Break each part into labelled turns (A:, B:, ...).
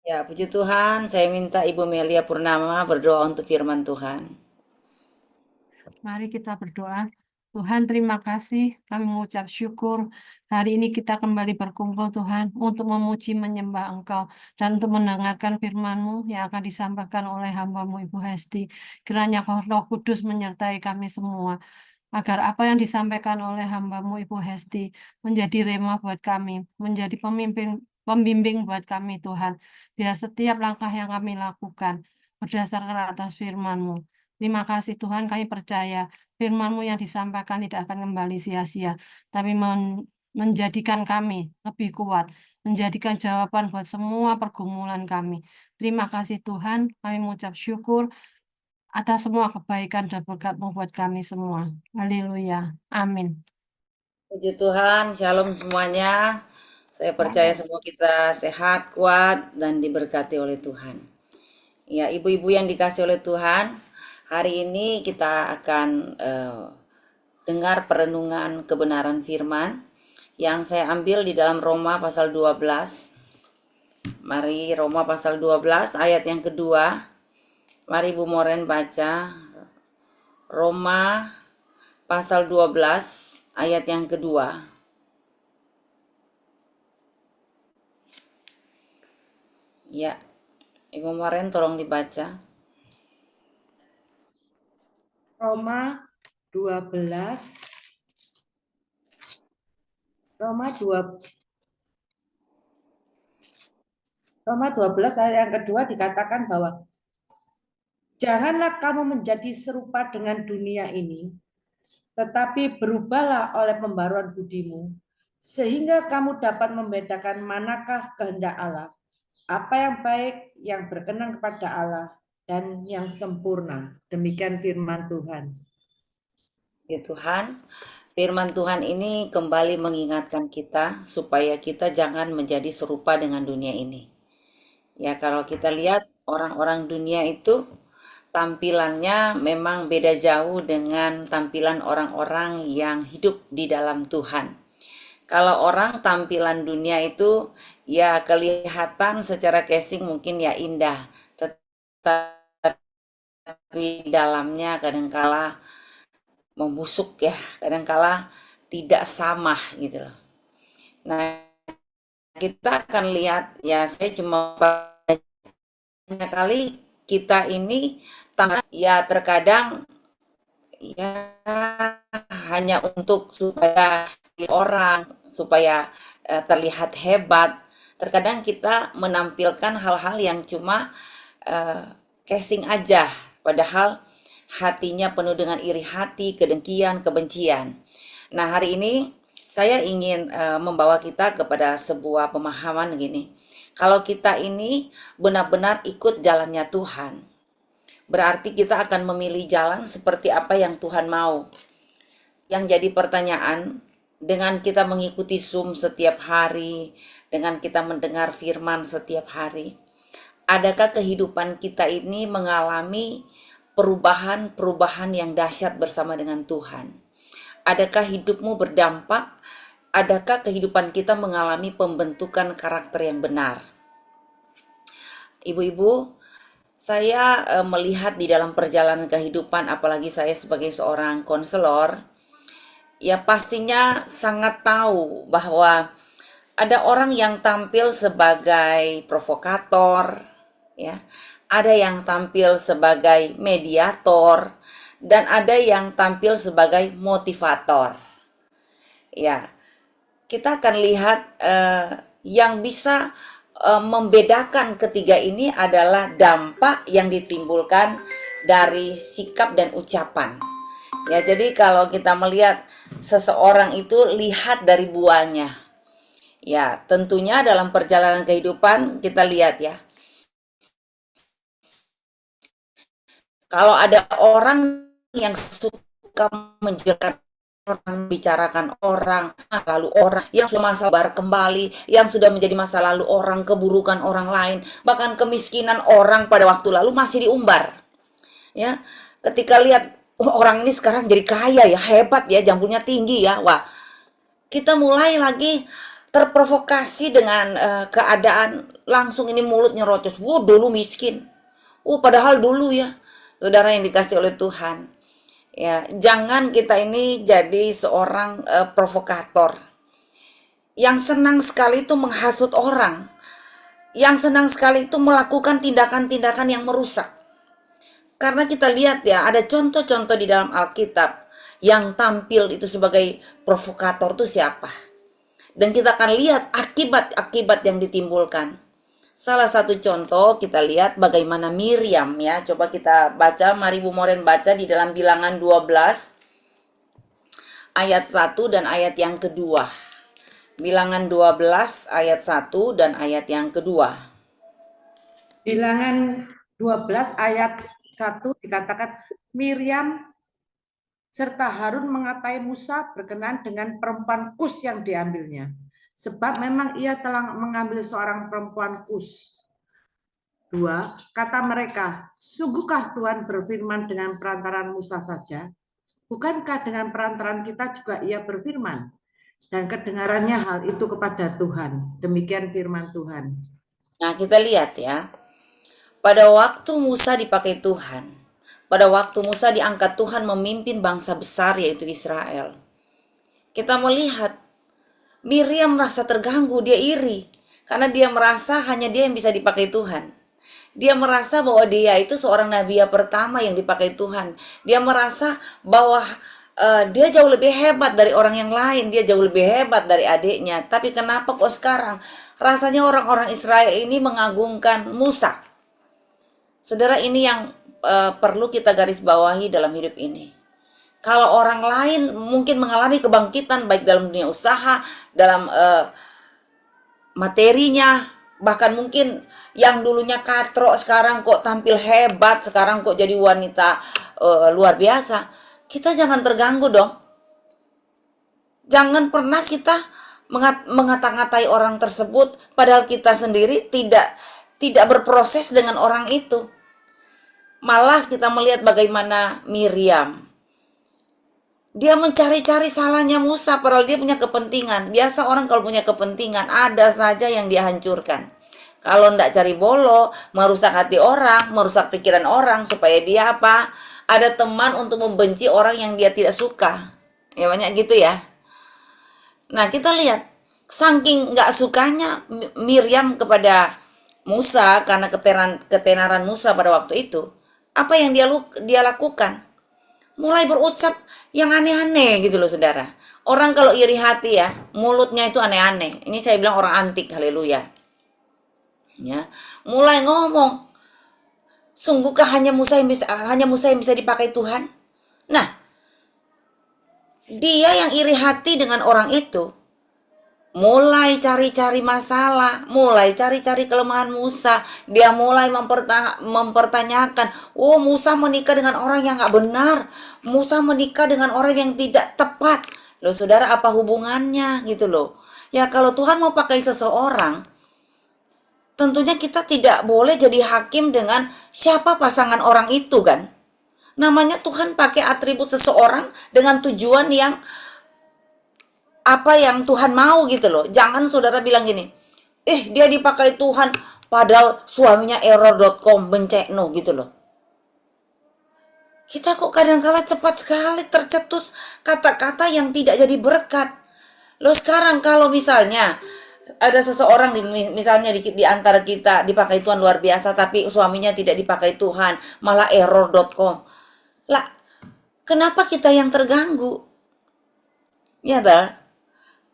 A: Ya, puji Tuhan, saya minta Ibu Melia Purnama berdoa untuk firman Tuhan.
B: Mari kita berdoa. Tuhan, terima kasih. Kami mengucap syukur. Hari ini kita kembali berkumpul, Tuhan, untuk memuji menyembah Engkau dan untuk mendengarkan firman-Mu yang akan disampaikan oleh hamba-Mu, Ibu Hesti. Kiranya Roh Kudus menyertai kami semua, agar apa yang disampaikan oleh hamba-Mu, Ibu Hesti, menjadi rema buat kami, menjadi pembimbing buat kami, Tuhan. Biar setiap langkah yang kami lakukan berdasarkan atas firman-Mu. Terima kasih Tuhan, kami percaya firman-Mu yang disampaikan tidak akan kembali sia-sia, tapi menjadikan kami lebih kuat, menjadikan jawaban buat semua pergumulan kami. Terima kasih Tuhan, kami mengucap syukur atas semua kebaikan dan berkat-Mu buat kami semua. Haleluya. Amin.
A: Puji Tuhan, shalom semuanya. Saya percaya semua kita sehat, kuat, dan diberkati oleh Tuhan. Ya, ibu-ibu yang dikasih oleh Tuhan, hari ini kita akan dengar perenungan kebenaran firman yang saya ambil di dalam Roma pasal 12. Mari Roma pasal 12 ayat yang kedua. Mari Bu Moren baca Roma pasal 12 ayat yang kedua. Ya, Ibu Moren tolong dibaca.
C: Roma 12 Roma 2 Roma 12 ayat yang kedua dikatakan bahwa janganlah kamu menjadi serupa dengan dunia ini, tetapi berubahlah oleh pembaruan budimu, sehingga kamu dapat membedakan manakah kehendak Allah, apa yang baik, yang berkenan kepada Allah, dan yang sempurna. Demikian firman Tuhan.
A: Ya Tuhan, firman Tuhan ini kembali mengingatkan kita supaya kita jangan menjadi serupa dengan dunia ini. Ya, kalau kita lihat orang-orang dunia itu tampilannya memang beda jauh dengan tampilan orang-orang yang hidup di dalam Tuhan. Kalau orang tampilan dunia itu ya kelihatan secara casing mungkin ya indah, tetapi dalamnya kadangkala membusuk ya, kadangkala tidak sama gitu loh. Nah, kita akan lihat ya, saya cuma banyak kali kita ini ya terkadang ya hanya untuk supaya orang supaya terlihat hebat. Terkadang kita menampilkan hal-hal yang cuma casing aja, padahal hatinya penuh dengan iri hati, kedengkian, kebencian. Nah, hari ini saya ingin membawa kita kepada sebuah pemahaman gini. Kalau kita ini benar-benar ikut jalannya Tuhan, berarti kita akan memilih jalan seperti apa yang Tuhan mau. Yang jadi pertanyaan, dengan kita mengikuti Zoom setiap hari, dengan kita mendengar firman setiap hari, adakah kehidupan kita ini mengalami perubahan-perubahan yang dahsyat bersama dengan Tuhan? Adakah hidupmu berdampak? Adakah kehidupan kita mengalami pembentukan karakter yang benar? Ibu-ibu, saya melihat di dalam perjalanan kehidupan, apalagi saya sebagai seorang konselor, ya pastinya sangat tahu bahwa ada orang yang tampil sebagai provokator, ya, ada yang tampil sebagai mediator, dan ada yang tampil sebagai motivator. Ya, kita akan lihat yang bisa membedakan ketiga ini adalah dampak yang ditimbulkan dari sikap dan ucapan. Ya, jadi kalau kita melihat seseorang itu lihat dari buahnya. Ya, tentunya dalam perjalanan kehidupan kita lihat ya. Kalau ada orang yang suka menjelekkan orang, bicarakan orang, lalu orang yang sudah masa bar kembali, yang sudah menjadi masa lalu orang, keburukan orang lain, bahkan kemiskinan orang pada waktu lalu masih diumbar. Ya, ketika lihat orang ini sekarang jadi kaya ya, hebat ya, jambulnya tinggi ya, wah, kita mulai lagi terprovokasi dengan keadaan langsung ini mulut nyerocos. Dulu miskin. Padahal dulu ya, saudara yang dikasih oleh Tuhan. Ya, jangan kita ini jadi seorang provokator yang senang sekali itu menghasut orang, yang senang sekali itu melakukan tindakan-tindakan yang merusak. Karena kita lihat ya, ada contoh-contoh di dalam Alkitab yang tampil itu sebagai provokator itu siapa. Dan kita akan lihat akibat-akibat yang ditimbulkan. Salah satu contoh kita lihat bagaimana Miriam ya. Coba kita baca, mari Bu Moren baca di dalam Bilangan 12 ayat 1 dan ayat yang kedua. Bilangan 12 ayat 1 dan ayat yang kedua.
C: Bilangan 12 ayat 1 dikatakan, Miriam serta Harun mengatai Musa berkenan dengan perempuan Kus yang diambilnya, sebab memang ia telah mengambil seorang perempuan Kus. 2. Kata mereka, sungguhkah Tuhan berfirman dengan perantaran Musa saja? Bukankah dengan perantaran kita juga ia berfirman? Dan kedengarannya hal itu kepada Tuhan. Demikian firman Tuhan.
A: Nah, kita lihat ya. Pada waktu Musa dipakai Tuhan, pada waktu Musa diangkat Tuhan memimpin bangsa besar yaitu Israel, kita melihat Miriam merasa terganggu, dia iri. Karena dia merasa hanya dia yang bisa dipakai Tuhan. Dia merasa bahwa dia itu seorang nabi pertama yang dipakai Tuhan. Dia merasa bahwa dia jauh lebih hebat dari orang yang lain. Dia jauh lebih hebat dari adiknya. Tapi kenapa kok sekarang rasanya orang-orang Israel ini mengagungkan Musa? Saudara, ini yang perlu kita garis bawahi dalam hidup ini. Kalau orang lain mungkin mengalami kebangkitan baik dalam dunia usaha, dalam materinya, bahkan mungkin yang dulunya katrok sekarang kok tampil hebat, sekarang kok jadi wanita luar biasa. Kita jangan terganggu dong. Jangan pernah kita mengata-ngatai orang tersebut padahal kita sendiri tidak berproses dengan orang itu. Malah kita melihat bagaimana Miriam, dia mencari-cari salahnya Musa padahal dia punya kepentingan. Biasa orang kalau punya kepentingan ada saja yang dia hancurkan. Kalau ndak cari bolo, merusak hati orang, merusak pikiran orang supaya dia apa? Ada teman untuk membenci orang yang dia tidak suka. Ya banyak gitu ya. Nah, kita lihat saking nggak sukanya Miriam kepada Musa karena ketenaran Musa pada waktu itu, apa yang dia lakukan? Mulai berucap yang aneh-aneh gitu loh saudara. Orang kalau iri hati ya, mulutnya itu aneh-aneh. Ini saya bilang orang antik, haleluya. Ya, mulai ngomong, sungguhkah hanya Musa yang bisa dipakai Tuhan? Nah, dia yang iri hati dengan orang itu mulai cari-cari masalah, mulai cari-cari kelemahan Musa. Dia mulai mempertanyakan, Musa menikah dengan orang yang gak benar, Musa menikah dengan orang yang tidak tepat. Loh saudara, apa hubungannya gitu loh. Ya kalau Tuhan mau pakai seseorang, tentunya kita tidak boleh jadi hakim dengan siapa pasangan orang itu kan. Namanya Tuhan pakai atribut seseorang dengan tujuan yang apa yang Tuhan mau gitu loh. Jangan saudara bilang gini, dia dipakai Tuhan padahal suaminya error.com bencekno gitu loh. Kita kok kadang-kala cepat sekali tercetus kata-kata yang tidak jadi berkat. Loh sekarang kalau misalnya ada seseorang misalnya di antara kita dipakai Tuhan luar biasa tapi suaminya tidak dipakai Tuhan, malah error.com. Lah, kenapa kita yang terganggu? Ya dah.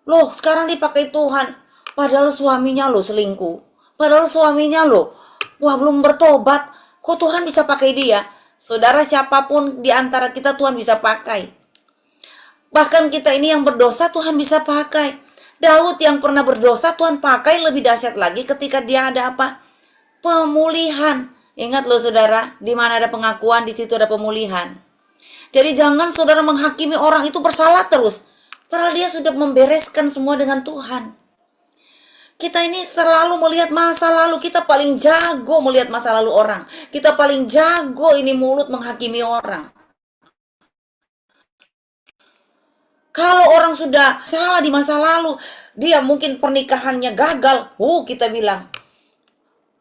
A: Loh sekarang dipakai Tuhan padahal suaminya lo selingkuh, padahal suaminya lo belum bertobat, kok Tuhan bisa pakai dia? Saudara, siapapun di antara kita Tuhan bisa pakai. Bahkan kita ini yang berdosa Tuhan bisa pakai. Daud yang pernah berdosa Tuhan pakai lebih dahsyat lagi ketika dia ada apa? Pemulihan. Ingat loh saudara, di mana ada pengakuan di situ ada pemulihan. Jadi jangan saudara menghakimi orang itu bersalah terus. Padahal dia sudah membereskan semua dengan Tuhan. Kita ini selalu melihat masa lalu. Kita paling jago melihat masa lalu orang. Kita paling jago ini mulut menghakimi orang. Kalau orang sudah salah di masa lalu, dia mungkin pernikahannya gagal, kita bilang,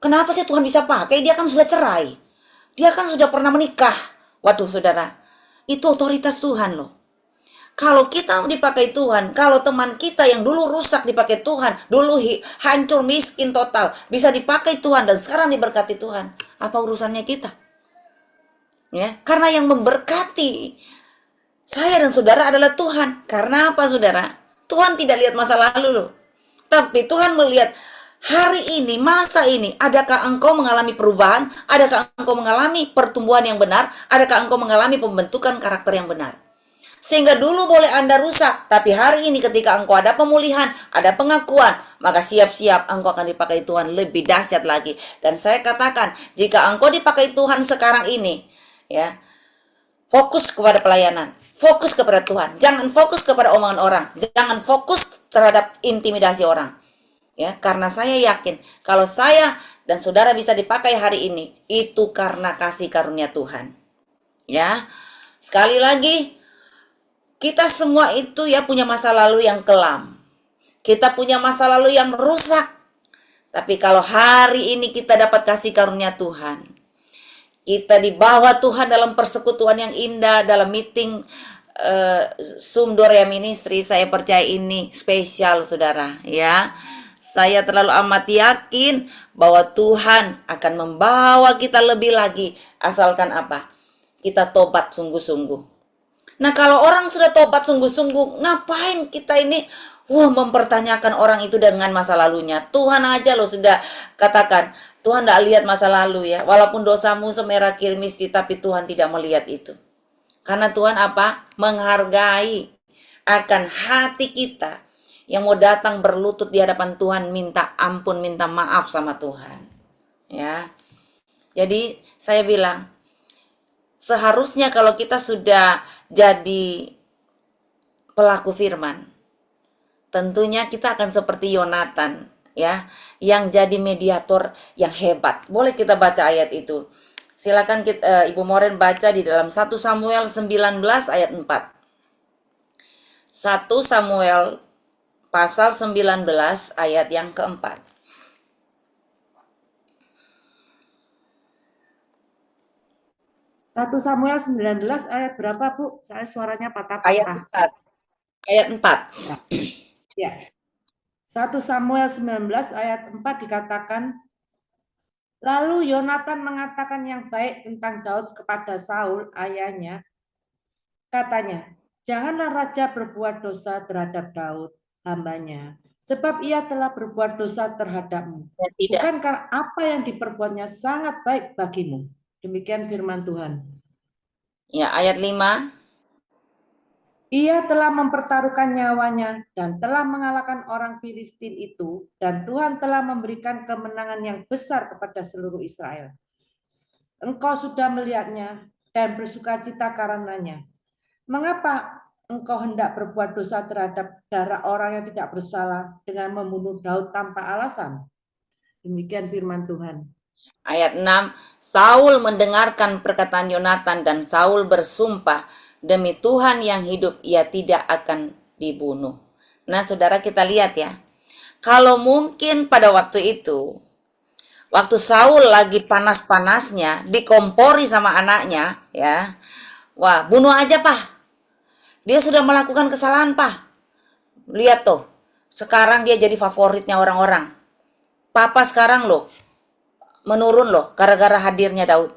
A: kenapa sih Tuhan bisa pakai? Dia kan sudah cerai. Dia kan sudah pernah menikah. Waduh saudara, itu otoritas Tuhan loh. Kalau kita dipakai Tuhan, kalau teman kita yang dulu rusak dipakai Tuhan, dulu hancur miskin total, bisa dipakai Tuhan dan sekarang diberkati Tuhan, apa urusannya kita? Ya, karena yang memberkati saya dan saudara adalah Tuhan. Karena apa saudara? Tuhan tidak lihat masa lalu loh. Tapi Tuhan melihat hari ini, masa ini, adakah engkau mengalami perubahan? Adakah engkau mengalami pertumbuhan yang benar? Adakah engkau mengalami pembentukan karakter yang benar? Sehingga dulu boleh Anda rusak, tapi hari ini ketika engkau ada pemulihan, ada pengakuan, maka siap-siap engkau akan dipakai Tuhan lebih dahsyat lagi. Dan saya katakan, jika engkau dipakai Tuhan sekarang ini, ya, fokus kepada pelayanan, fokus kepada Tuhan. Jangan fokus kepada omongan orang, jangan fokus terhadap intimidasi orang. Ya, karena saya yakin kalau saya dan saudara bisa dipakai hari ini, itu karena kasih karunia Tuhan. Ya. Sekali lagi, kita semua itu ya punya masa lalu yang kelam. Kita punya masa lalu yang rusak. Tapi kalau hari ini kita dapat kasih karunia Tuhan, kita dibawa Tuhan dalam persekutuan yang indah, dalam meeting Zoom Dorea Ministry, saya percaya ini spesial saudara ya. Saya terlalu amat yakin bahwa Tuhan akan membawa kita lebih lagi, asalkan apa? Kita tobat sungguh-sungguh. Nah kalau orang sudah tobat sungguh-sungguh, ngapain kita ini mempertanyakan orang itu dengan masa lalunya? Tuhan aja loh sudah katakan, Tuhan tidak lihat masa lalu ya. Walaupun dosamu semerah kirmisi, tapi Tuhan tidak melihat itu. Karena Tuhan apa? Menghargai akan hati kita yang mau datang berlutut di hadapan Tuhan, minta ampun, minta maaf sama Tuhan. Ya. Jadi saya bilang, seharusnya kalau kita sudah jadi pelaku firman, tentunya kita akan seperti Yonatan ya, yang jadi mediator yang hebat. Boleh kita baca ayat itu. Silakan Ibu Moren baca di dalam 1 Samuel 19 ayat 4. 1 Samuel pasal 19 ayat yang keempat.
C: 1 Samuel 19 ayat berapa, Bu? Saya suaranya
A: Ayat
C: patah-patah.
A: 4. Ayat 4.
C: Ya. 1 Samuel 19 ayat 4 dikatakan, lalu Yonatan mengatakan yang baik tentang Daud kepada Saul, ayahnya. Katanya, janganlah raja berbuat dosa terhadap Daud, hambanya, sebab ia telah berbuat dosa terhadapmu. Bukankah apa yang diperbuatnya sangat baik bagimu? Demikian firman Tuhan.
A: Ya, ayat 5.
C: Ia telah mempertaruhkan nyawanya dan telah mengalahkan orang Filistin itu, dan Tuhan telah memberikan kemenangan yang besar kepada seluruh Israel. Engkau sudah melihatnya dan bersukacita karenanya. Mengapa engkau hendak berbuat dosa terhadap darah orang yang tidak bersalah dengan membunuh Daud tanpa alasan? Demikian firman Tuhan.
A: Ayat 6, Saul mendengarkan perkataan Yonatan dan Saul bersumpah, demi Tuhan yang hidup ia tidak akan dibunuh. Nah saudara, kita lihat ya, kalau mungkin pada waktu itu, waktu Saul lagi panas-panasnya, dikompori sama anaknya ya, wah bunuh aja Pak, dia sudah melakukan kesalahan Pak. Lihat tuh, sekarang dia jadi favoritnya orang-orang. Papa sekarang loh menurun loh gara-gara hadirnya Daud.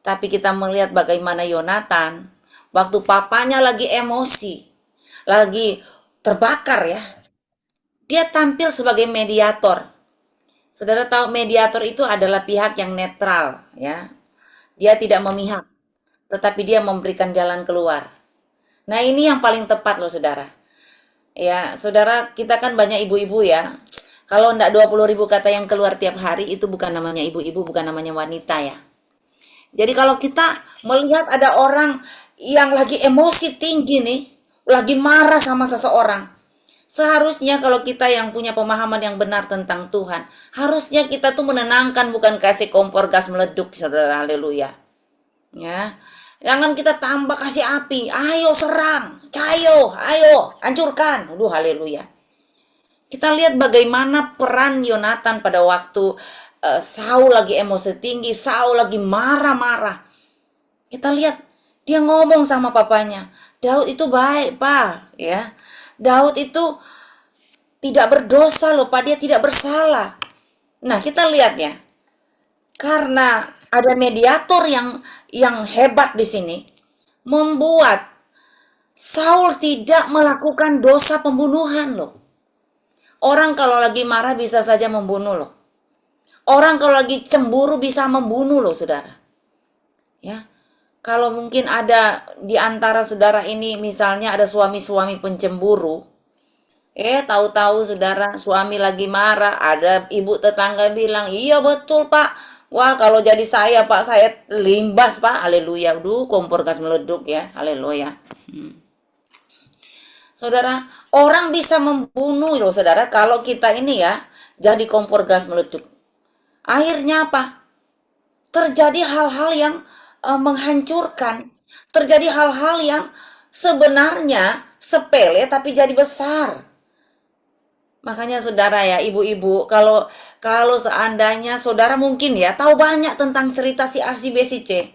A: Tapi kita melihat bagaimana Yonatan waktu papanya lagi emosi, lagi terbakar ya, dia tampil sebagai mediator. Saudara tahu mediator itu adalah pihak yang netral ya. Dia tidak memihak, tetapi dia memberikan jalan keluar. Nah ini yang paling tepat loh saudara. Ya saudara, kita kan banyak ibu-ibu ya. Kalau enggak 20.000 kata yang keluar tiap hari, itu bukan namanya ibu-ibu, bukan namanya wanita ya. Jadi kalau kita melihat ada orang yang lagi emosi tinggi nih, lagi marah sama seseorang, seharusnya kalau kita yang punya pemahaman yang benar tentang Tuhan, harusnya kita tuh menenangkan, bukan kasih kompor gas meleduk, saudara, haleluya. Ya, Jangan kita tambah kasih api. Ayo serang, cayo, ayo hancurkan. Aduh, haleluya. Kita lihat bagaimana peran Yonatan pada waktu Saul lagi emosi tinggi, Saul lagi marah-marah. Kita lihat dia ngomong sama papanya, Daud itu baik, Pak, ya. Daud itu tidak berdosa loh, Pak, dia tidak bersalah. Nah, kita lihat ya. Karena ada mediator yang hebat di sini, membuat Saul tidak melakukan dosa pembunuhan loh. Orang kalau lagi marah bisa saja membunuh loh. Orang kalau lagi cemburu bisa membunuh loh, saudara. Ya, kalau mungkin ada di antara saudara ini misalnya ada suami-suami pencemburu, tahu-tahu saudara suami lagi marah, ada ibu tetangga bilang, iya betul Pak. Wah kalau jadi saya Pak, saya limbas Pak, haleluya. Duh, kompor gas meleduk ya, haleluya. Saudara, orang bisa membunuh loh saudara kalau kita ini ya jadi kompor gas meleduk. Akhirnya apa? Terjadi hal-hal yang menghancurkan, terjadi hal-hal yang sebenarnya sepele tapi jadi besar. Makanya saudara ya, ibu-ibu, kalau seandainya saudara mungkin ya tahu banyak tentang cerita si A, si B, si C,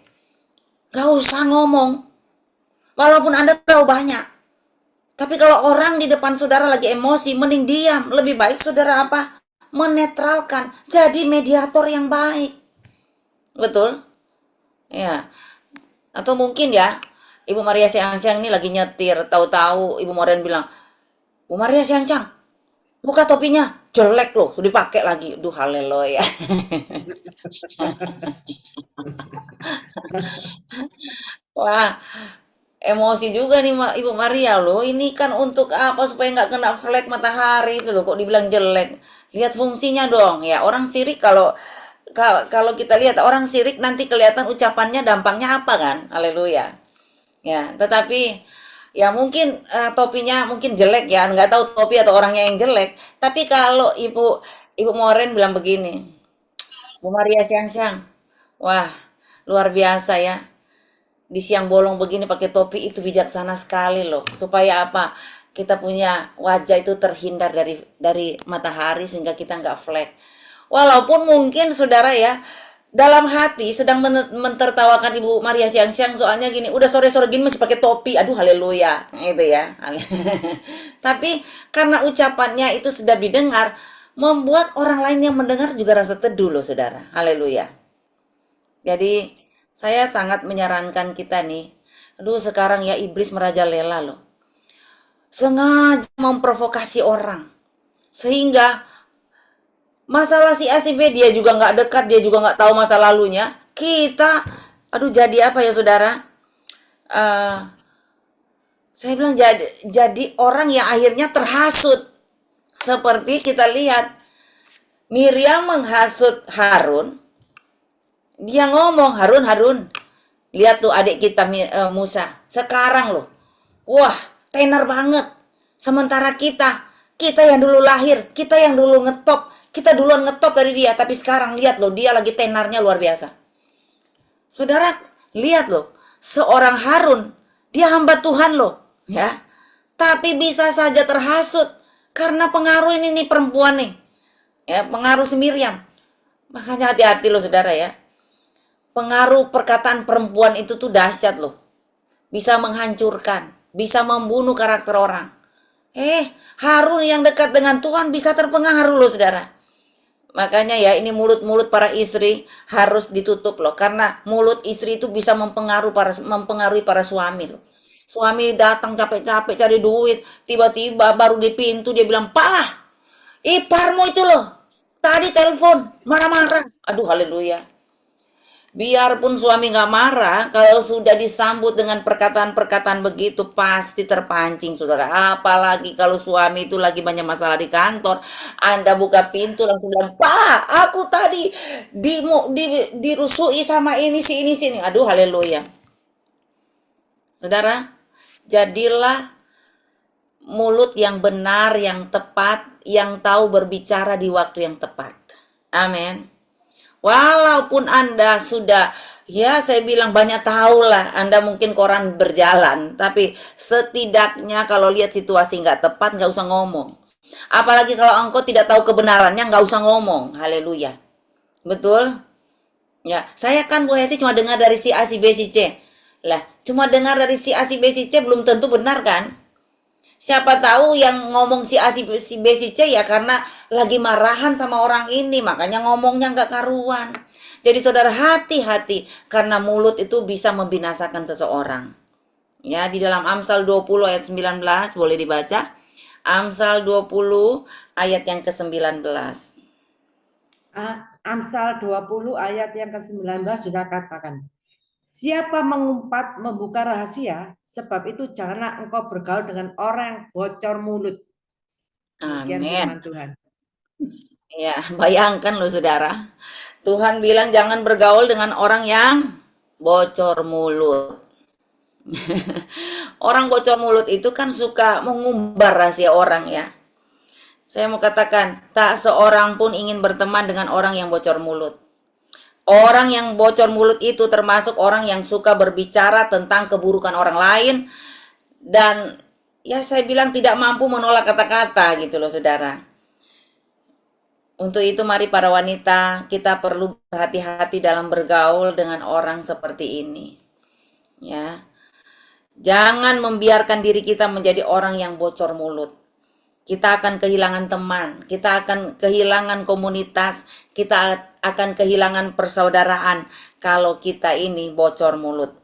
A: gak usah ngomong. Walaupun Anda tahu banyak, tapi kalau orang di depan saudara lagi emosi, mending diam. Lebih baik saudara apa? Menetralkan, jadi mediator yang baik. Betul? Ya. Atau mungkin ya, Ibu Maria siang-siang ini lagi nyetir, tahu-tahu Ibu Moren bilang, Bu Maria siang-siang, buka topinya, jelek loh, sudah dipakai lagi. Duh, haleluya. Wah, emosi juga nih Ibu Maria loh. Ini kan untuk apa? Supaya nggak kena flek matahari itu loh. Kok dibilang jelek? Lihat fungsinya dong. Ya orang sirik kalau kita lihat orang sirik nanti kelihatan ucapannya dampaknya apa kan? Haleluya. Ya, tetapi ya mungkin topinya mungkin jelek ya. Nggak tahu topi atau orangnya yang jelek. Tapi kalau Ibu Moren bilang begini, Bu Maria siang-siang, wah luar biasa ya. Di siang bolong begini pakai topi itu bijaksana sekali loh. Supaya apa? Kita punya wajah itu terhindar dari matahari sehingga kita nggak flek. Walaupun mungkin saudara ya dalam hati sedang mentertawakan Ibu Maria siang-siang soalnya gini, udah sore-sore gini masih pakai topi. Aduh haleluya. Itu ya. Tapi karena ucapannya itu sudah didengar, membuat orang lain yang mendengar juga rasa teduh loh saudara. Haleluya. Jadi saya sangat menyarankan kita nih, aduh sekarang ya iblis merajalela loh. Sengaja memprovokasi orang. Sehingga masalah si A si B dia juga nggak dekat, dia juga nggak tahu masa lalunya. Kita, aduh jadi apa ya saudara? Eh, saya bilang jadi orang yang akhirnya terhasut. Seperti kita lihat, Miriam menghasut Harun. Dia ngomong, Harun, Harun, lihat tuh adik kita Musa. Sekarang loh, wah tenar banget. Sementara kita yang dulu lahir, kita yang dulu ngetop, kita duluan ngetop dari dia. Tapi sekarang lihat loh, dia lagi tenarnya luar biasa. Saudara, lihat loh, seorang Harun, dia hamba Tuhan loh, ya. Tapi bisa saja terhasut karena pengaruh ini nih perempuan nih, ya pengaruh si Miriam. Makanya hati-hati loh saudara ya. Pengaruh perkataan perempuan itu tuh dahsyat loh. Bisa menghancurkan, bisa membunuh karakter orang. Harun yang dekat dengan Tuhan bisa terpengaruh loh saudara. Makanya ya ini mulut-mulut para istri harus ditutup loh. Karena mulut istri itu bisa mempengaruhi para suami loh. Suami datang capek-capek cari duit, tiba-tiba baru di pintu dia bilang, "Pak, iparmu itu loh, tadi telepon, marah-marah." Aduh haleluya. Biarpun suami nggak marah, kalau sudah disambut dengan perkataan-perkataan begitu pasti terpancing, saudara. Apalagi kalau suami itu lagi banyak masalah di kantor, Anda buka pintu langsung bilang, "Pak, aku tadi dirusui sama ini, si ini. Aduh, haleluya. Saudara, jadilah mulut yang benar, yang tepat, yang tahu berbicara di waktu yang tepat. Amin. Walaupun Anda sudah Ya, saya bilang banyak tahu lah. Anda mungkin koran berjalan, tapi setidaknya kalau lihat situasi nggak tepat, nggak usah ngomong. Apalagi kalau engkau tidak tahu kebenarannya, nggak usah ngomong. Haleluya. Betul? Ya, saya kan Bu Heti cuma dengar dari si A, si B, si C. Lah, cuma dengar dari si A, si B, si C belum tentu benar kan? Siapa tahu yang ngomong si A, si B, si C ya karena lagi marahan sama orang ini, makanya ngomongnya nggak karuan. Jadi saudara hati-hati, karena mulut itu bisa membinasakan seseorang. Ya, di dalam Amsal 20 ayat 19 boleh dibaca. Amsal 20 ayat yang ke-19.
C: Amsal 20 ayat yang ke-19 juga katakan, siapa mengumpat membuka rahasia, sebab itu janganlah engkau bergaul dengan orang yang bocor mulut. Demikian
A: Amin.
C: firman Tuhan.
A: Ya, bayangkan loh saudara. Tuhan bilang jangan bergaul dengan orang yang bocor mulut. Orang bocor mulut itu kan suka mengumbar rahasia orang ya. Saya mau katakan, tak seorang pun ingin berteman dengan orang yang bocor mulut. Orang yang bocor mulut itu termasuk orang yang suka berbicara tentang keburukan orang lain dan ya saya bilang tidak mampu menolak kata-kata gitu loh saudara. Untuk itu mari para wanita kita perlu berhati-hati dalam bergaul dengan orang seperti ini. Ya. Jangan membiarkan diri kita menjadi orang yang bocor mulut. Kita akan kehilangan teman, kita akan kehilangan komunitas, kita akan kehilangan persaudaraan kalau kita ini bocor mulut.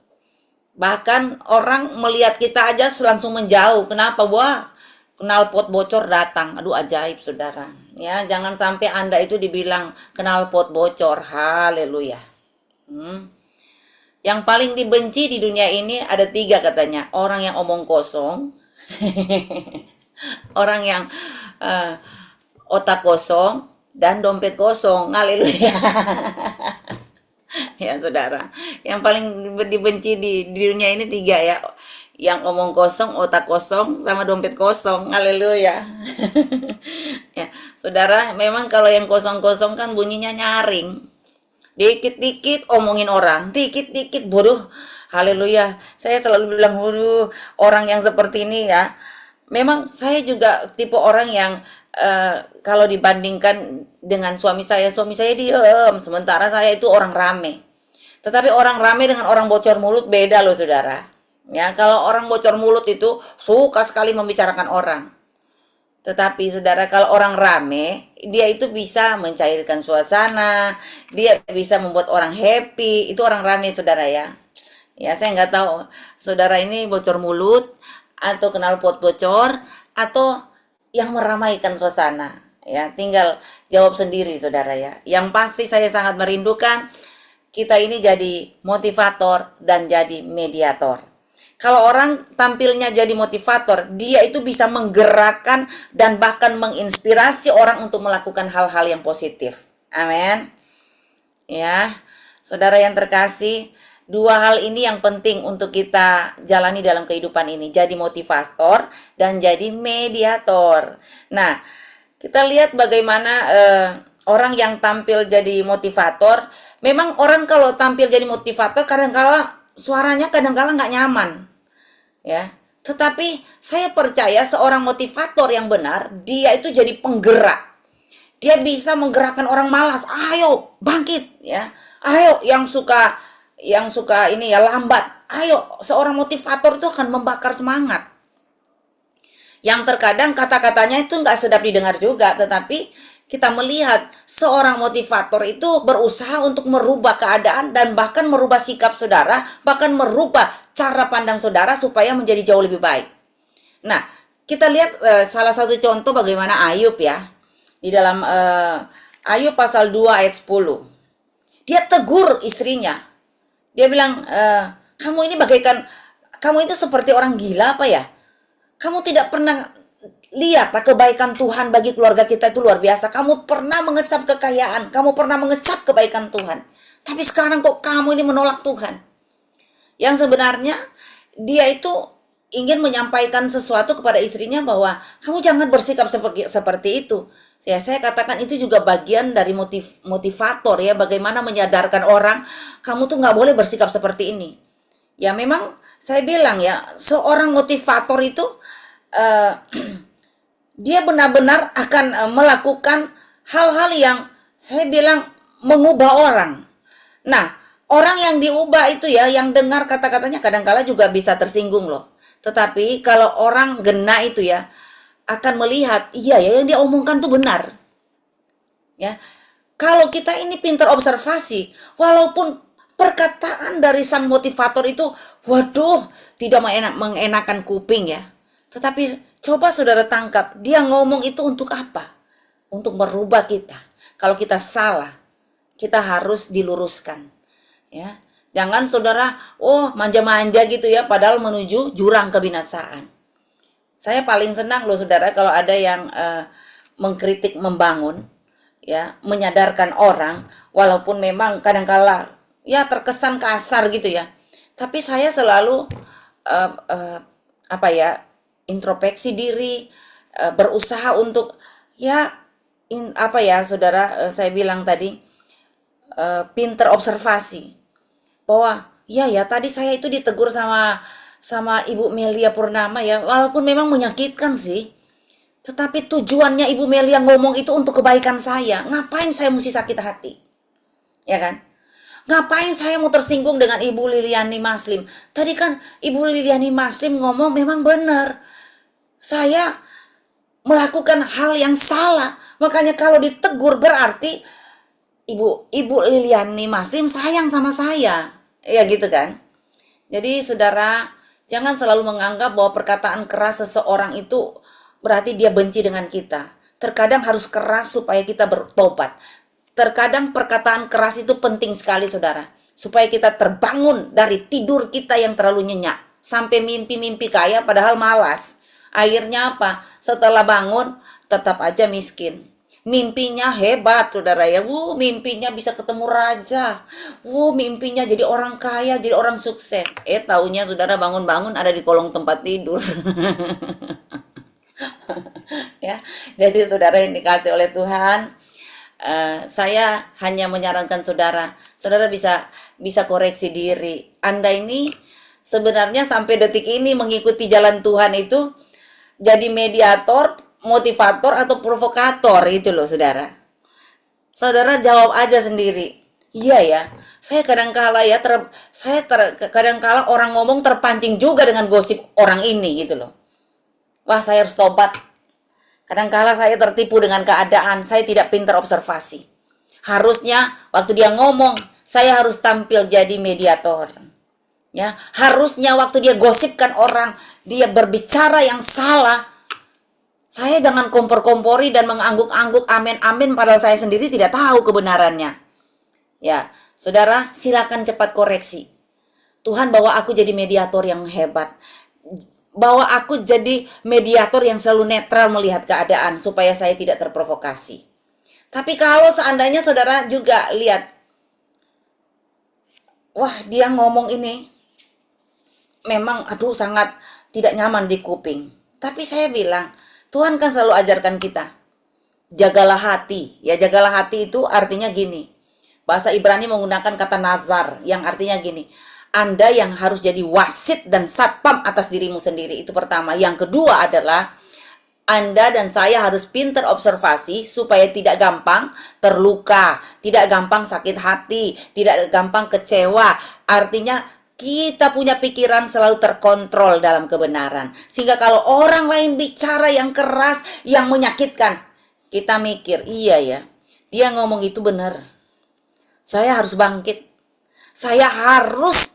A: Bahkan orang melihat kita aja langsung menjauh. Kenapa? Wah, knalpot bocor datang. Aduh ajaib saudara. Ya, jangan sampai Anda itu dibilang knalpot bocor. Haleluya. Yang paling dibenci di dunia ini ada 3 katanya. Orang yang omong kosong, orang yang eh, otak kosong, dan dompet kosong. Haleluya. Ya saudara, yang paling dibenci di dunia ini 3 ya. Yang omong kosong, otak kosong, sama dompet kosong. Haleluya. Ya, saudara, memang kalau yang kosong-kosong kan bunyinya nyaring. Dikit-dikit omongin orang, dikit-dikit bodoh. Haleluya. Saya selalu bilang, waduh, orang yang seperti ini ya. Memang saya juga tipe orang yang kalau dibandingkan dengan suami saya diem, sementara saya itu orang rame. Tetapi orang rame dengan orang bocor mulut beda loh saudara. Ya, kalau orang bocor mulut itu suka sekali membicarakan orang. Tetapi saudara kalau orang rame, dia itu bisa mencairkan suasana, dia bisa membuat orang happy, itu orang rame saudara ya. Ya saya nggak tahu saudara ini bocor mulut, atau knalpot bocor, atau yang meramaikan suasana. Ya tinggal jawab sendiri saudara ya. Yang pasti saya sangat merindukan kita ini jadi motivator dan jadi mediator. Kalau orang tampilnya jadi motivator, dia itu bisa menggerakkan dan bahkan menginspirasi orang untuk melakukan hal-hal yang positif. Amin. Ya, saudara yang terkasih, 2 hal ini yang penting untuk kita jalani dalam kehidupan ini. Jadi motivator dan jadi mediator. Nah, kita lihat bagaimana orang yang tampil jadi motivator. Memang orang kalau tampil jadi motivator kadang-kala suaranya kadang-kala nggak nyaman. Ya, tetapi saya percaya seorang motivator yang benar, dia itu jadi penggerak. Dia bisa menggerakkan orang malas. Ayo, bangkit ya. Ayo yang suka ini ya lambat. Ayo, seorang motivator itu akan membakar semangat. Yang terkadang kata-katanya itu nggak sedap didengar juga, tetapi kita melihat seorang motivator itu berusaha untuk merubah keadaan dan bahkan merubah sikap saudara, bahkan merubah cara pandang saudara supaya menjadi jauh lebih baik. Nah, kita lihat salah satu contoh bagaimana Ayub ya. Di dalam Ayub pasal 2 ayat 10. Dia tegur istrinya. Dia bilang, kamu ini bagaikan, kamu itu seperti orang gila apa ya? Kamu tidak pernah lihat kebaikan Tuhan bagi keluarga kita itu luar biasa. Kamu pernah mengecap kekayaan, kamu pernah mengecap kebaikan Tuhan. Tapi sekarang kok kamu ini menolak Tuhan. Yang sebenarnya dia itu ingin menyampaikan sesuatu kepada istrinya bahwa kamu jangan bersikap seperti itu. Ya, saya katakan itu juga bagian dari motivator ya, bagaimana menyadarkan orang, kamu tuh nggak boleh bersikap seperti ini. Ya memang saya bilang ya, seorang motivator itu eh, dia benar-benar akan melakukan hal-hal yang saya bilang mengubah orang. Nah, orang yang diubah itu ya, yang dengar kata-katanya kadang-kala juga bisa tersinggung loh. Tetapi kalau orang gena itu ya, akan melihat, iya ya yang dia omongkan tuh benar. Ya, kalau kita ini pintar observasi, walaupun perkataan dari sang motivator itu, waduh, tidak mengenakan kuping ya. Tetapi coba saudara tangkap, dia ngomong itu untuk apa? Untuk merubah kita. Kalau kita salah, kita harus diluruskan. Ya, jangan saudara, oh manja-manja gitu ya, padahal menuju jurang kebinasaan. Saya paling senang loh saudara kalau ada yang mengkritik membangun, ya, menyadarkan orang, walaupun memang kadangkala ya terkesan kasar gitu ya. Tapi saya selalu eh, eh, apa ya, introspeksi diri, berusaha untuk ya apa ya saudara, saya bilang tadi pinter observasi bahwa ya ya tadi saya itu ditegur sama Ibu Melia Purnama ya, walaupun memang menyakitkan sih, tetapi tujuannya Ibu Melia ngomong itu untuk kebaikan saya. Ngapain saya mesti sakit hati? Ya kan? Ngapain saya mau tersinggung dengan Ibu Liliani Maslim? Tadi kan Ibu Liliani Maslim ngomong memang benar. Saya melakukan hal yang salah. Makanya kalau ditegur berarti Ibu Liliani Maslim sayang sama saya. Ya gitu kan? Jadi saudara, jangan selalu menganggap bahwa perkataan keras seseorang itu berarti dia benci dengan kita. Terkadang harus keras supaya kita bertobat. Terkadang perkataan keras itu penting sekali saudara. Supaya kita terbangun dari tidur kita yang terlalu nyenyak. Sampai mimpi-mimpi kaya padahal malas. Akhirnya apa? Setelah bangun tetap aja miskin. Mimpinya hebat saudara ya. Mimpinya bisa ketemu raja. Mimpinya jadi orang kaya, jadi orang sukses. Taunya saudara bangun-bangun ada di kolong tempat tidur. Ya, jadi saudara yang dikasih oleh Tuhan, saya hanya menyarankan saudara bisa koreksi diri. Anda ini sebenarnya sampai detik ini mengikuti jalan Tuhan itu jadi mediator, motivator atau provokator itu loh saudara. Saudara jawab aja sendiri. Iya ya, saya kadangkala ya kadangkala orang ngomong terpancing juga dengan gosip orang ini gitu loh. Wah, saya harus tobat. Kadangkala saya tertipu dengan keadaan, saya tidak pintar observasi. Harusnya waktu dia ngomong, saya harus tampil jadi mediator. Ya, harusnya waktu dia gosipkan orang, dia berbicara yang salah, saya jangan kompor-kompori dan mengangguk-angguk amin-amin padahal saya sendiri tidak tahu kebenarannya. Ya, saudara, silakan cepat koreksi. Tuhan bawa aku jadi mediator yang hebat. Bawa aku jadi mediator yang selalu netral melihat keadaan supaya saya tidak terprovokasi. Tapi kalau seandainya saudara juga lihat, wah dia ngomong ini memang aduh sangat tidak nyaman di kuping. Tapi saya bilang, Tuhan kan selalu ajarkan kita, jagalah hati. Ya, jagalah hati itu artinya gini. Bahasa Ibrani menggunakan kata nazar yang artinya gini. Anda yang harus jadi wasit dan satpam atas dirimu sendiri. Itu pertama. Yang kedua adalah Anda dan saya harus pintar observasi supaya tidak gampang terluka, tidak gampang sakit hati, tidak gampang kecewa. Artinya kita punya pikiran selalu terkontrol dalam kebenaran. Sehingga kalau orang lain bicara yang keras, yang menyakitkan, kita mikir, iya ya, dia ngomong itu benar. Saya harus bangkit. Saya harus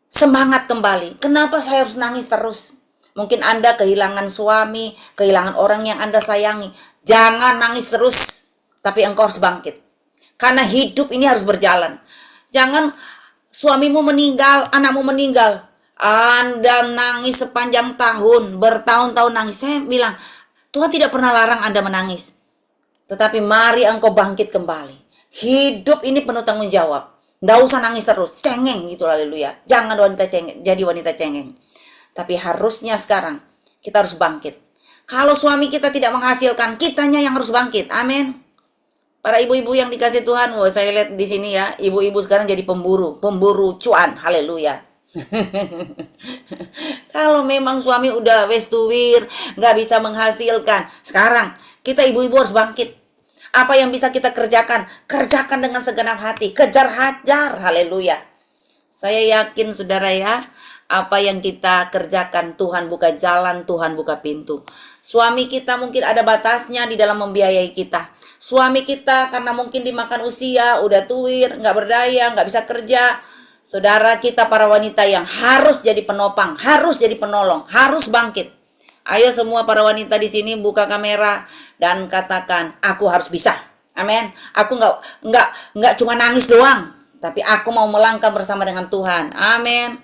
A: semangat kembali. Kenapa saya harus nangis terus? Mungkin Anda kehilangan suami, kehilangan orang yang Anda sayangi. Jangan nangis terus, tapi engkau harus bangkit. Karena hidup ini harus berjalan. Jangan suamimu meninggal, anakmu meninggal, Anda nangis sepanjang tahun, bertahun-tahun nangis. Saya bilang, Tuhan tidak pernah larang Anda menangis. Tetapi mari engkau bangkit kembali. Hidup ini penuh tanggung jawab. Nggak usah nangis terus, cengeng gitu, haleluya. Jangan wanita cengeng, jadi wanita cengeng. Tapi harusnya sekarang kita harus bangkit. Kalau suami kita tidak menghasilkan, kitanya yang harus bangkit. Amin. Para ibu-ibu yang dikasih Tuhan, wah saya lihat di sini ya, ibu-ibu sekarang jadi pemburu cuan. Haleluya. Kalau memang suami udah wes tuwir, nggak bisa menghasilkan, sekarang kita ibu-ibu harus bangkit. Apa yang bisa kita kerjakan, kerjakan dengan segenap hati, kejar hajar. Haleluya. Saya yakin saudara ya, apa yang kita kerjakan Tuhan buka jalan, Tuhan buka pintu. Suami kita mungkin ada batasnya di dalam membiayai kita. Suami kita karena mungkin dimakan usia, udah tuwir, nggak berdaya, nggak bisa kerja. Saudara kita para wanita yang harus jadi penopang, harus jadi penolong, harus bangkit. Ayo semua para wanita di sini buka kamera dan katakan, aku harus bisa. Amin. Aku nggak cuma nangis doang, tapi aku mau melangkah bersama dengan Tuhan. Amin.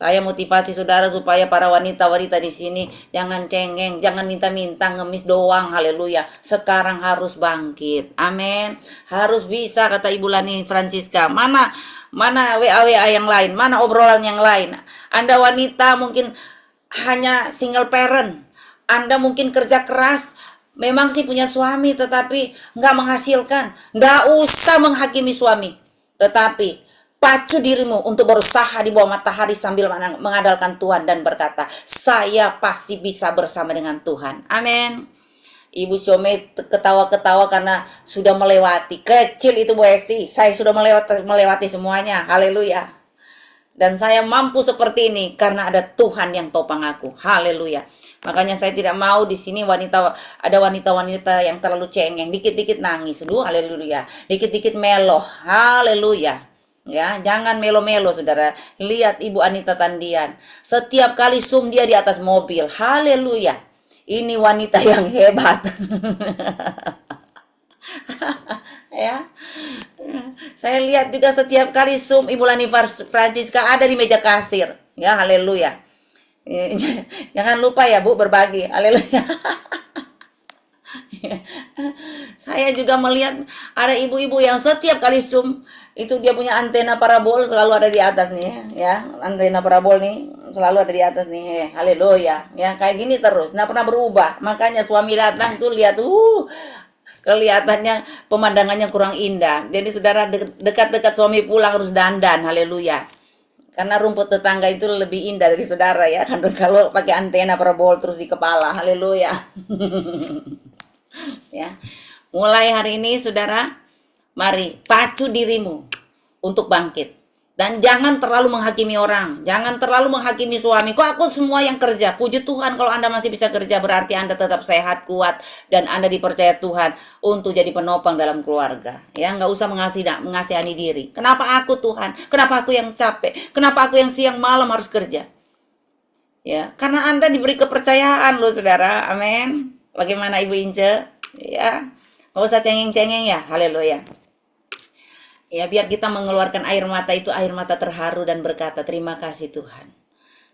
A: Saya motivasi saudara supaya para wanita-wanita di sini jangan cengeng, jangan minta-minta ngemis doang. Haleluya. Sekarang harus bangkit. Amin. Harus bisa, kata Ibu Lani Francisca. Mana WA yang lain, mana obrolan yang lain. Anda wanita mungkin hanya single parent. Anda mungkin kerja keras, memang sih punya suami tetapi nggak menghasilkan. Nggak usah menghakimi suami. Tetapi pacu dirimu untuk berusaha di bawah matahari sambil mengandalkan Tuhan dan berkata, saya pasti bisa bersama dengan Tuhan. Amin. Ibu Syome ketawa-ketawa karena sudah melewati. Kecil itu Bu Esti, saya sudah melewati semuanya. Haleluya. Dan saya mampu seperti ini karena ada Tuhan yang topang aku. Haleluya. Makanya saya tidak mau di sini ada wanita-wanita yang terlalu cengeng, dikit-dikit nangis. Aduh, haleluya. Dikit-dikit meloh. Haleluya. Ya, jangan melo-melo saudara. Lihat Ibu Anita Tandian. Setiap kali Zoom dia di atas mobil. Haleluya. Ini wanita yang hebat. Ya. Saya lihat juga setiap kali Zoom Ibu Lani Francisca ada di meja kasir. Ya, haleluya. Jangan lupa ya Bu berbagi. Haleluya. Saya juga melihat ada ibu-ibu yang setiap kali Zoom itu dia punya antena parabol selalu ada di atas nih ya. Antena parabol nih selalu ada di atas nih. Haleluya. Ya, kayak gini terus, nggak pernah berubah. Makanya suami datang tuh lihat kelihatannya pemandangannya kurang indah. Jadi saudara dekat-dekat suami pulang harus dandan. Haleluya. Karena rumput tetangga itu lebih indah dari saudara ya. Kan kalau pakai antena parabol terus di kepala. Haleluya. Ya. Mulai hari ini saudara, mari pacu dirimu untuk bangkit. Dan jangan terlalu menghakimi orang, jangan terlalu menghakimi suami. Kok aku semua yang kerja? Puji Tuhan kalau Anda masih bisa kerja, berarti Anda tetap sehat, kuat, dan Anda dipercaya Tuhan untuk jadi penopang dalam keluarga. Ya, nggak usah mengasihani diri. Kenapa aku Tuhan? Kenapa aku yang capek? Kenapa aku yang siang malam harus kerja? Ya, karena Anda diberi kepercayaan loh saudara. Amin. Bagaimana Ibu Ince? Ya, nggak usah cengeng-cengeng ya. Haleluya. Ya, biar kita mengeluarkan air mata itu air mata terharu dan berkata, terima kasih Tuhan.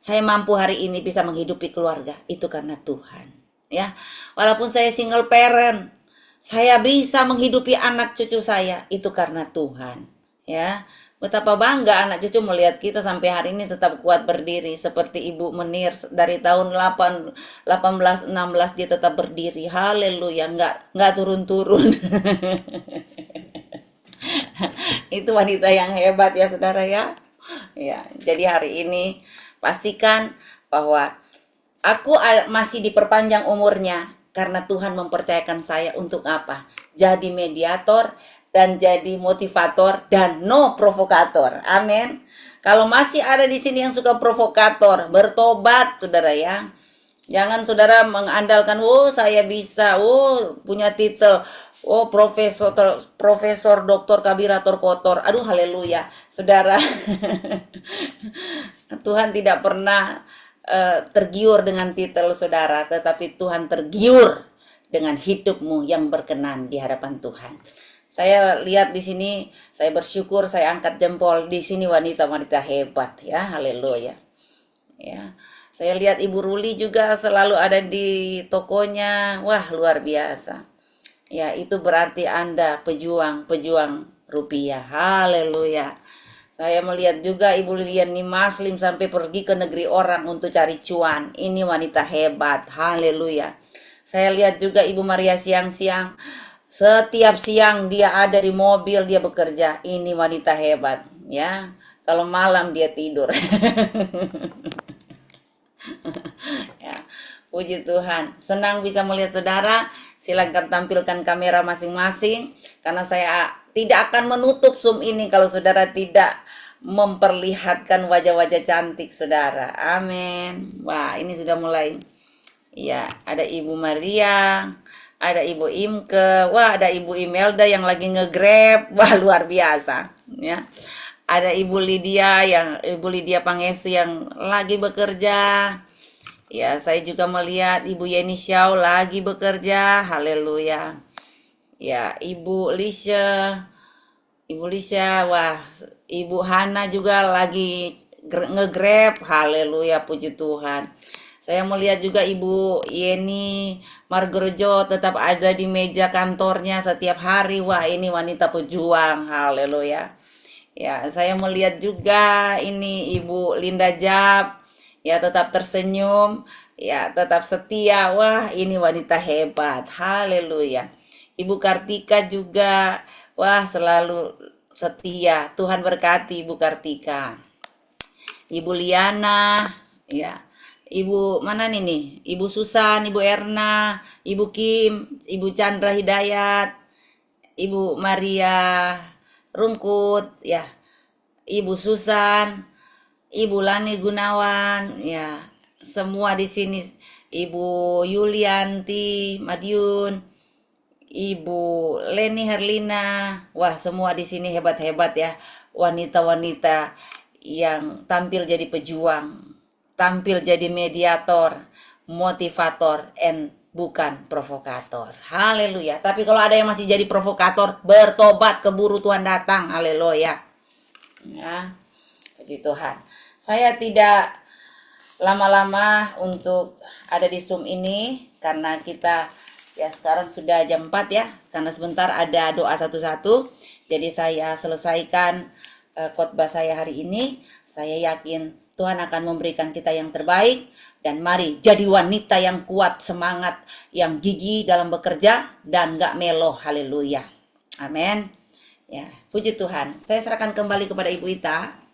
A: Saya mampu hari ini bisa menghidupi keluarga, itu karena Tuhan. Ya, walaupun saya single parent, saya bisa menghidupi anak cucu saya, itu karena Tuhan. Ya, betapa bangga anak cucu melihat kita sampai hari ini tetap kuat berdiri. Seperti Ibu Menir dari tahun 18-16 dia tetap berdiri. Haleluya, nggak turun-turun. Itu wanita yang hebat ya saudara ya. Ya, jadi hari ini pastikan bahwa aku masih diperpanjang umurnya karena Tuhan mempercayakan saya untuk apa? Jadi mediator dan jadi motivator dan no provokator. Amin. Kalau masih ada di sini yang suka provokator, bertobat saudara ya. Jangan saudara mengandalkan, oh saya bisa, oh punya titel, oh profesor, doktor, kabirator kotor. Aduh haleluya. Saudara, Tuhan tidak pernah tergiur dengan titel saudara, tetapi Tuhan tergiur dengan hidupmu yang berkenan di hadapan Tuhan. Saya lihat di sini, saya bersyukur, saya angkat jempol di sini wanita-wanita hebat ya, haleluya. Ya. Saya lihat Ibu Ruli juga selalu ada di tokonya. Wah, luar biasa. Ya, itu berarti Anda pejuang rupiah. Haleluya. Saya melihat juga Ibu Lilian Nimaslim sampai pergi ke negeri orang untuk cari cuan. Ini wanita hebat. Haleluya. Saya lihat juga Ibu Maria siang-siang, setiap siang dia ada di mobil, dia bekerja. Ini wanita hebat, ya. Kalau malam dia tidur. Ya, puji Tuhan. Senang bisa melihat saudara. Silakan tampilkan kamera masing-masing, karena saya tidak akan menutup Zoom ini kalau saudara tidak memperlihatkan wajah-wajah cantik saudara. Amin. Wah, ini sudah mulai. Ya, ada Ibu Maria, ada Ibu Imke, wah ada Ibu Imelda yang lagi nge-grab, wah luar biasa, ya. Ada Ibu Lydia Pangestu yang lagi bekerja. Ya, saya juga melihat Ibu Yeni Xiao lagi bekerja, haleluya. Ya, Ibu Lisha, wah, Ibu Hana juga lagi nge-grab, haleluya, puji Tuhan. Saya melihat juga Ibu Yeni Margorejo tetap ada di meja kantornya setiap hari. Wah, ini wanita pejuang, haleluya. Ya, saya melihat juga ini Ibu Linda Jab, ya tetap tersenyum, ya tetap setia. Wah, ini wanita hebat, haleluya. Ibu Kartika juga, wah selalu setia. Tuhan berkati Ibu Kartika. Ibu Liana, ya. Ibu mana nih? Ibu Susan, Ibu Erna, Ibu Kim, Ibu Chandra Hidayat, Ibu Maria Rungkut, ya. Ibu Susan, Ibu Lani Gunawan, ya. Semua di sini. Ibu Yulianti Madiun, Ibu Leni Herlina, wah semua di sini hebat-hebat ya, wanita-wanita yang tampil jadi pejuang, tampil jadi mediator, motivator, and bukan provokator. Haleluya. Tapi kalau ada yang masih jadi provokator, bertobat, keburu Tuhan datang. Haleluya. Ya, puji Tuhan. Saya tidak lama-lama untuk ada di Zoom ini karena kita ya sekarang sudah jam 4 ya, karena sebentar ada doa satu-satu. Jadi saya selesaikan khotbah saya hari ini. Saya yakin Tuhan akan memberikan kita yang terbaik, dan mari jadi wanita yang kuat, semangat, yang gigih dalam bekerja dan gak melo. Haleluya. Amin. Ya, puji Tuhan. Saya serahkan kembali kepada Ibu Ita.